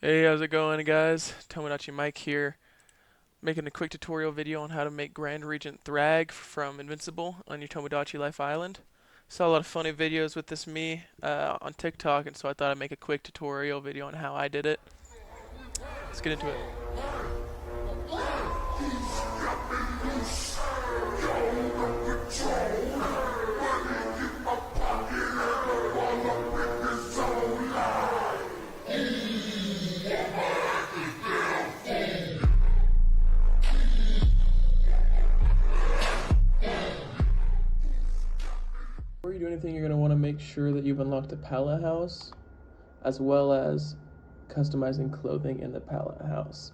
Hey, how's it going, guys? Tomodachi Mike here, making a quick tutorial video on how to make Grand Regent Thragg from Invincible on your Tomodachi Life Island. Saw a lot of funny videos with this on TikTok, and so I thought I'd make a quick tutorial video on how I did it. Let's get into it. Before you do anything, you're going to want to make sure that you've unlocked the pallet house, as well as customizing clothing in the pallet house.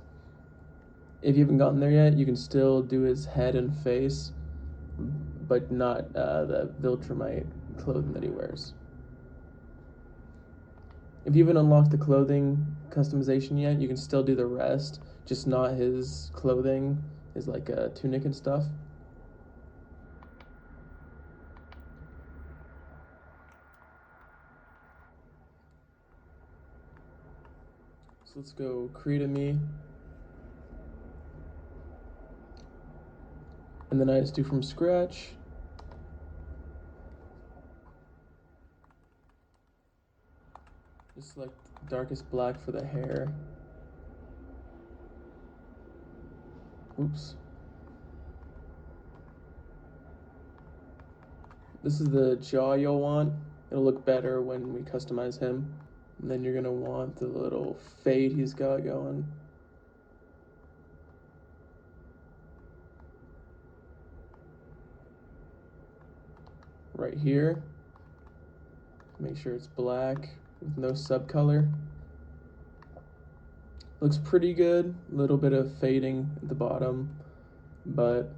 If you haven't gotten there yet, you can still do his head and face, but not the Viltrumite clothing that he wears. If you haven't unlocked the clothing customization yet, you can still do the rest, just not his clothing, his tunic and stuff. So let's go create a me. And then I just do from scratch. Just like darkest black for the hair. Oops. This is the jaw you'll want. It'll look better when we customize him. And then you're gonna want the little fade he's got going. Right here. Make sure it's black with no subcolor. Looks pretty good. A little bit of fading at the bottom, but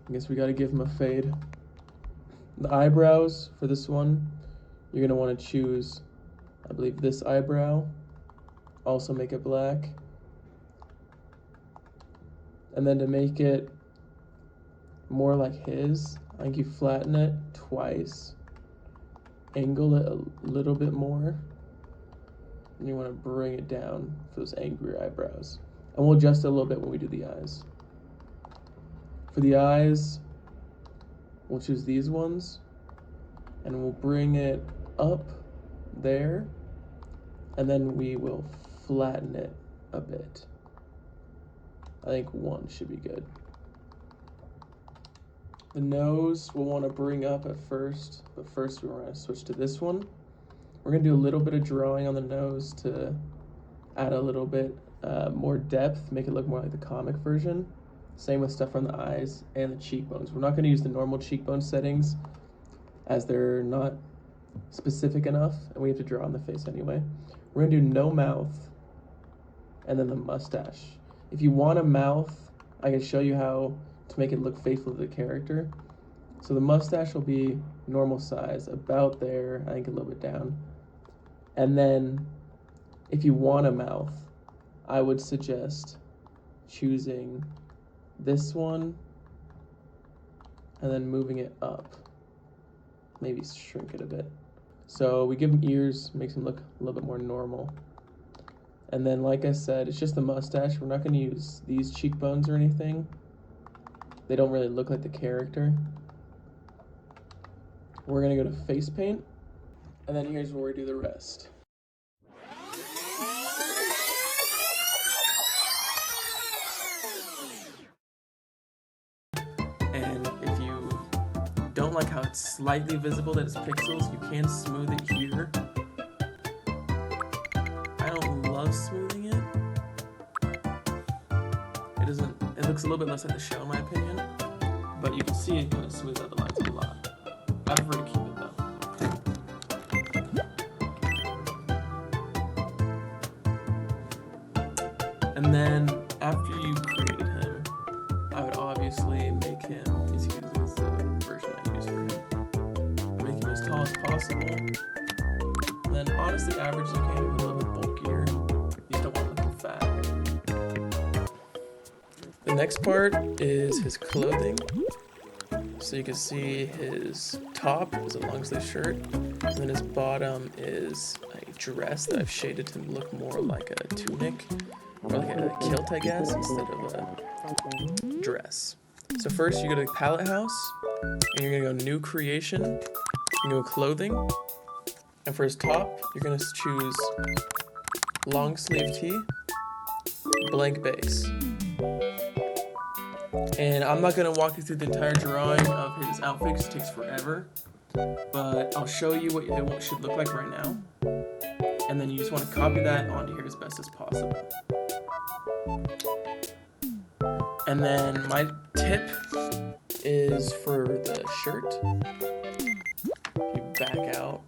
I guess we gotta give him a fade. The eyebrows for this one, you're gonna wanna choose, I believe, this eyebrow. Also make it black. And then to make it more like his, I think you flatten it twice, angle it a little bit more, and you want to bring it down for those angry eyebrows. And we'll adjust it a little bit when we do the eyes. For the eyes, we'll choose these ones, and we'll bring it up there, and then we will flatten it a bit. I think one should be good. The nose we'll want to bring up at first, but first we're going to switch to this one. We're going to do a little bit of drawing on the nose to add a little bit more depth, make it look more like the comic version. Same with stuff on the eyes and the cheekbones. We're not going to use the normal cheekbone settings as they're not specific enough, and we have to draw on the face anyway. We're going to do no mouth and then the mustache. If you want a mouth, I can show you how to make it look faithful to the character. So the mustache will be normal size, about there, I think a little bit down. And then if you want a mouth, I would suggest choosing this one and then moving it up. Maybe shrink it a bit. So we give him ears, makes him look a little bit more normal. And then, like I said, it's just the mustache. We're not going to use these cheekbones or anything. They don't really look like the character. We're going to go to face paint. And then here's where we do the rest. And if you don't like how it's slightly visible that it's pixels, you can smooth it here. I don't love smoothing it. It looks a little bit less like the shell in my opinion, but you can see it kind of smooths out the lines a lot. I prefer to keep it though. And then after you created him, I would obviously make him, as usually is the version I use for him, make him as tall as possible. And then honestly average is okay, a little bit bulkier. You just don't want to look fat. The next part is his clothing. So you can see his top is a long sleeve shirt, and then his bottom is a dress that I've shaded to look more like a tunic, or like a kilt, I guess, instead of a dress. So first you go to the palette house, and you're gonna go new creation, you go clothing, and for his top, you're gonna choose long sleeve tee, blank base. And I'm not gonna walk you through the entire drawing of his outfit because it takes forever, but I'll show you what it should look like right now. And then you just want to copy that onto here as best as possible. And then my tip is for the shirt. You back out.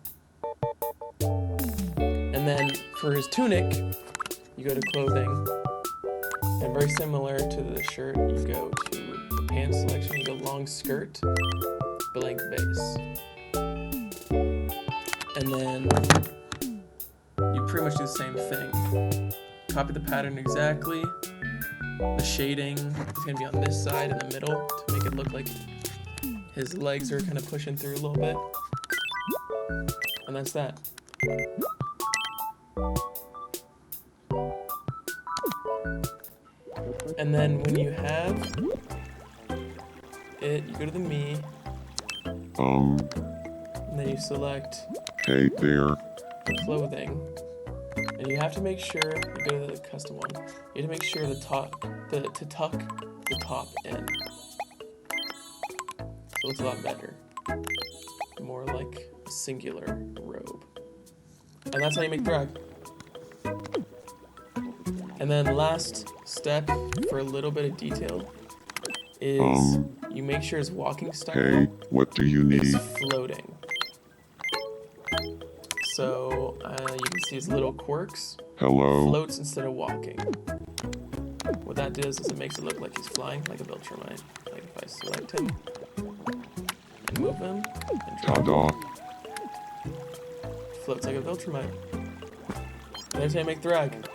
And then for his tunic, you go to clothing. And very similar to the shirt, you go to the pants selection, you go long skirt, blank base. And then you pretty much do the same thing. Copy the pattern exactly. The shading is going to be on this side in the middle to make it look like his legs are kind of pushing through a little bit. And that's that. And then when you have it, you go to the me. And then you select Hey there. clothing. And you have to make sure, you go to the custom one, you have to make sure to tuck the top in. So it looks a lot better. More like a singular robe. And that's how you make Thragg. And then last step for a little bit of detail is you make sure his walking style Hey, what do you is need? floating. So you can see his little quirks. Hello? Floats instead of walking. What that does is it makes it look like he's flying like a Viltrumite. Like if I select him and move him and drop Ta-da. him, floats like a Viltrumite. And there's how you make Thragg.